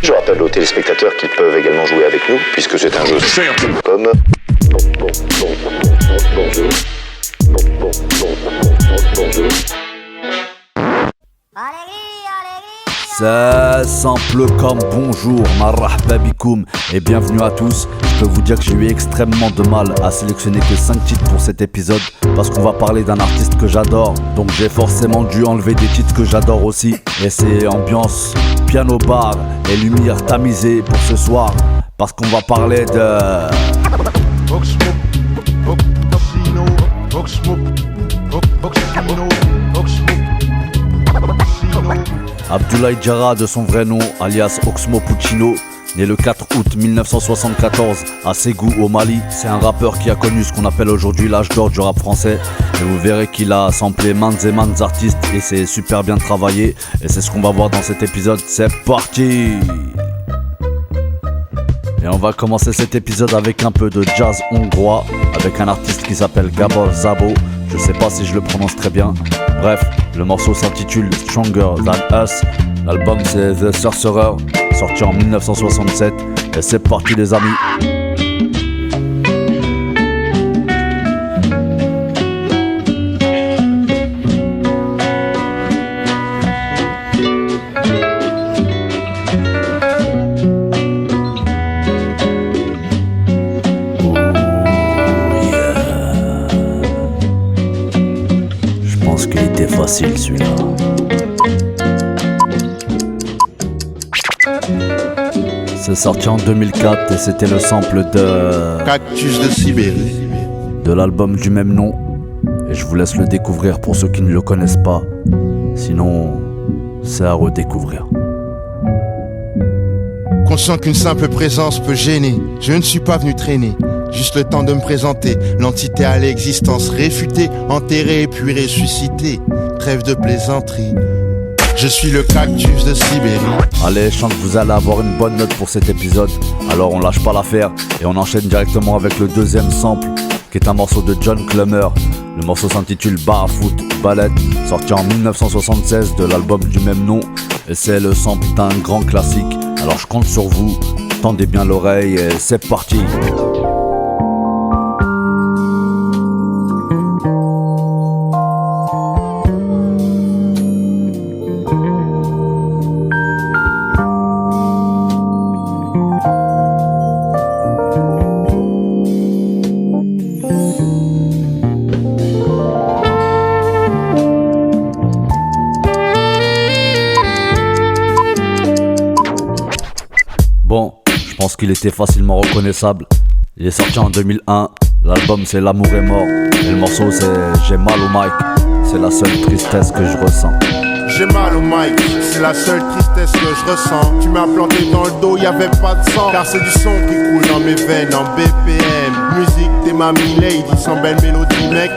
Je rappelle aux téléspectateurs qu'ils peuvent également jouer avec nous, puisque c'est un jeu comme... Bonjour. C'est simple comme bonjour, marhaba bikoum et bienvenue à tous. Je peux vous dire que j'ai eu extrêmement de mal à sélectionner que 5 titres pour cet épisode, parce qu'on va parler d'un artiste que j'adore. Donc j'ai forcément dû enlever des titres que j'adore aussi. Et c'est ambiance piano bar et lumière tamisée pour ce soir, parce qu'on va parler de... Abdoulaye Diarra de son vrai nom, alias Oxmo Puccino, né le 4 août 1974 à Ségou au Mali. C'est un rappeur qui a connu ce qu'on appelle aujourd'hui l'âge d'or du rap français. Et vous verrez qu'il a samplé maintes et maintes artistes et c'est super bien travaillé. Et c'est ce qu'on va voir dans cet épisode, c'est parti! Et on va commencer cet épisode avec un peu de jazz hongrois, avec un artiste qui s'appelle Gabor Szabo. Je sais pas si je le prononce très bien. Bref, le morceau s'intitule Stronger Than Us. L'album c'est The Sorcerer, sorti en 1967. Et c'est parti les amis. Facile celui-là. C'est sorti en 2004 et c'était le sample de Cactus de Sibérie, de l'album du même nom. Et je vous laisse le découvrir pour ceux qui ne le connaissent pas. Sinon, c'est à redécouvrir. Conscient qu'une simple présence peut gêner, je ne suis pas venu traîner. Juste le temps de me présenter, l'entité à l'existence réfutée, enterrée puis ressuscitée. Trêve de plaisanterie, je suis le cactus de Sibérie. Allez, je sens que vous allez avoir une bonne note pour cet épisode. Alors on lâche pas l'affaire et on enchaîne directement avec le deuxième sample, qui est un morceau de John Clummer. Le morceau s'intitule Barefoot Ballet, sorti en 1976 de l'album du même nom. Et c'est le sample d'un grand classique. Alors je compte sur vous, tendez bien l'oreille et c'est parti. Je pense qu'il était facilement reconnaissable. Il est sorti en 2001. L'album c'est L'amour est mort. Et le morceau c'est J'ai mal au mic. C'est la seule tristesse que je ressens. J'ai mal au mic, c'est la seule tristesse que je ressens. Tu m'as planté dans le dos, y'avait pas de sang. Car c'est du son qui coule dans mes veines en BPM. Musique des mamies lady, sans belle mélodie mec.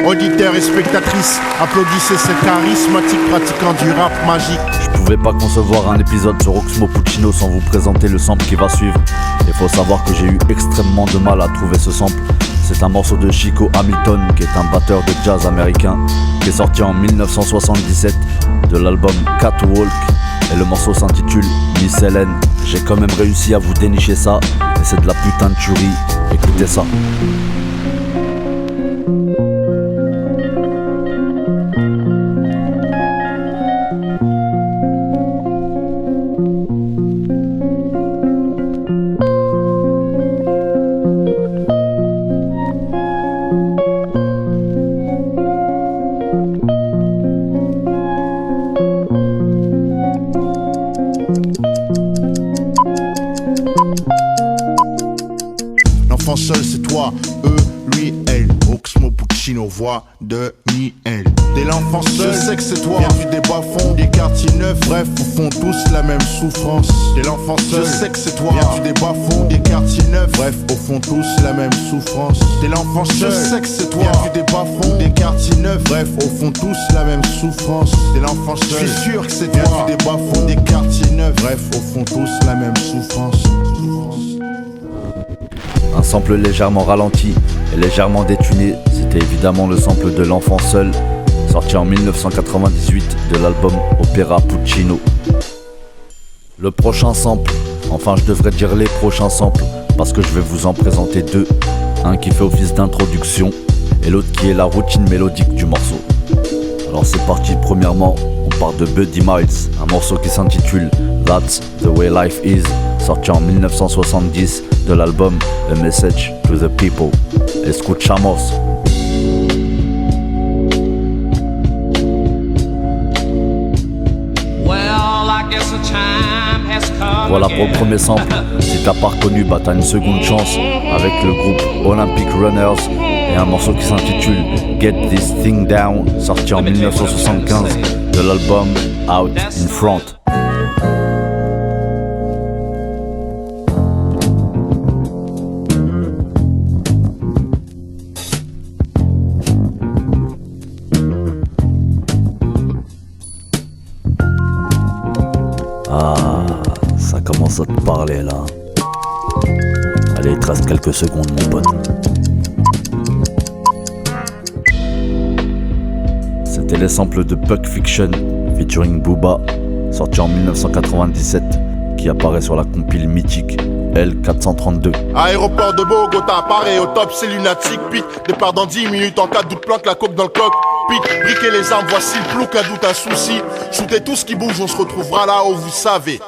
Auditeurs et spectatrices, applaudissez ce charismatique pratiquant du rap magique. Je pouvais pas concevoir un épisode sur Oxmo Puccino sans vous présenter le sample qui va suivre. Il faut savoir que j'ai eu extrêmement de mal à trouver ce sample. C'est un morceau de Chico Hamilton, qui est un batteur de jazz américain, qui est sorti en 1977 de l'album Catwalk. Et le morceau s'intitule Miss Helen. J'ai quand même réussi à vous dénicher ça, et c'est de la putain de tuerie. Écoutez ça. L'enfant seul c'est toi, eux, lui, elle. Oxmo Puccino, voix de Miel. Dès l'enfant seul, je sais que c'est toi. Viens du débat fond, des quartiers neufs. Bref, au fond tous la même souffrance. Dès l'enfant seul, je sais que c'est toi. Viens du débat fond, des quartiers neufs. Bref, au fond tous la même souffrance. Dès l'enfant seul, je sais que c'est toi. Viens du débat fond, des quartiers neufs. Bref, au fond tous la même souffrance. Dès l'enfant seul, je suis sûr que c'est toi. Viens du débat fond, des quartiers neufs. Bref, au fond tous la même souffrance. Un sample légèrement ralenti et légèrement détuné, c'était évidemment le sample de L'Enfant Seul, sorti en 1998 de l'album Opéra Puccino. Le prochain sample, enfin je devrais dire les prochains samples, parce que je vais vous en présenter deux. Un qui fait office d'introduction et l'autre qui est la routine mélodique du morceau. Alors c'est parti, premièrement, on part de Buddy Miles, un morceau qui s'intitule That's the Way Life Is, sorti en 1970 de l'album A Message to the People. Escuchamos. Voilà pour le premier sample. Si t'as pas reconnu, bah t'as une seconde chance avec le groupe Olympic Runners et un morceau qui s'intitule Get This Thing Down, sorti en 1975 de l'album Out in Front. Ça commence à te parler là. Allez, il te reste quelques secondes mon pote. C'était les samples de Pulp Fiction featuring Booba, sorti en 1997, qui apparaît sur la compile mythique L432. Aéroport de Bogota, pareil au top, c'est lunatique. Pique, départ dans 10 minutes, en cas de doute, planque la coque dans le coq. Pique, briquez les armes, voici le plouc, un doute, un souci. Shootez tout ce qui bouge, on se retrouvera là où vous savez.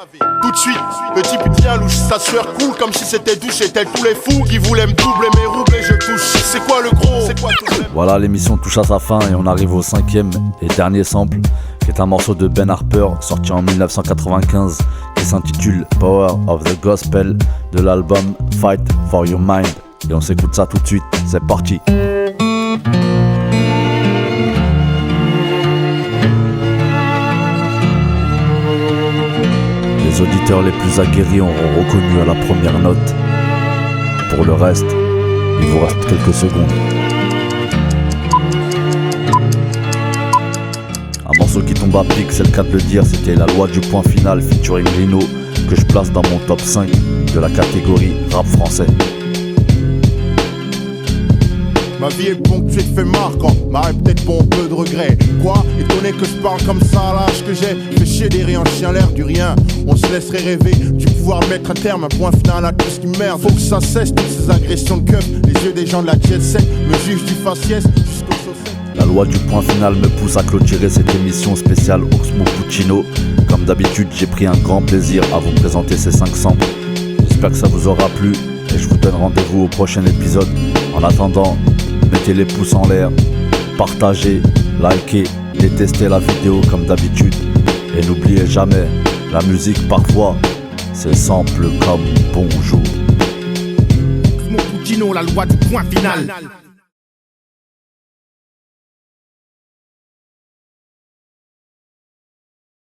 Tout de suite, le type il tient louche, sa sueur coule comme si c'était douche. Et tel tous les fous qui voulaient me doubler mes roubles et je touche. C'est quoi le gros? C'est quoi tout le même? Voilà, l'émission touche à sa fin et on arrive au cinquième et dernier sample, qui est un morceau de Ben Harper, sorti en 1995, qui s'intitule Power of the Gospel, de l'album Fight for Your Mind. Et on s'écoute ça tout de suite, c'est parti. Les auditeurs les plus aguerris auront reconnu à la première note. Pour le reste, il vous reste quelques secondes. Un morceau qui tombe à pic, c'est le cas de le dire, c'était La Loi du Point Final featuring Rino, que je place dans mon top 5 de la catégorie rap français. Ma vie est ponctuée de faits marquants, m'arrête peut-être pour un peu de regret. Quoi? Étonné que je parle comme ça à l'âge que j'ai. Fais chier des riens, chien l'air du rien. On se laisserait rêver du pouvoir mettre un terme, un point final à tout ce qui merde. Faut que ça cesse, toutes ces agressions de keuf. Les yeux des gens de la jet set me jugent du faciès jusqu'au chaussettes. La loi du point final me pousse à clôturer cette émission spéciale Oxmo Puccino. Comme d'habitude, j'ai pris un grand plaisir à vous présenter ces 5 samples. J'espère que ça vous aura plu et je vous donne rendez-vous au prochain épisode. En attendant, mettez les pouces en l'air, partagez, likez, détestez la vidéo comme d'habitude. Et n'oubliez jamais, la musique parfois, c'est simple comme bonjour. Oxmo Puccino, la loi du point final.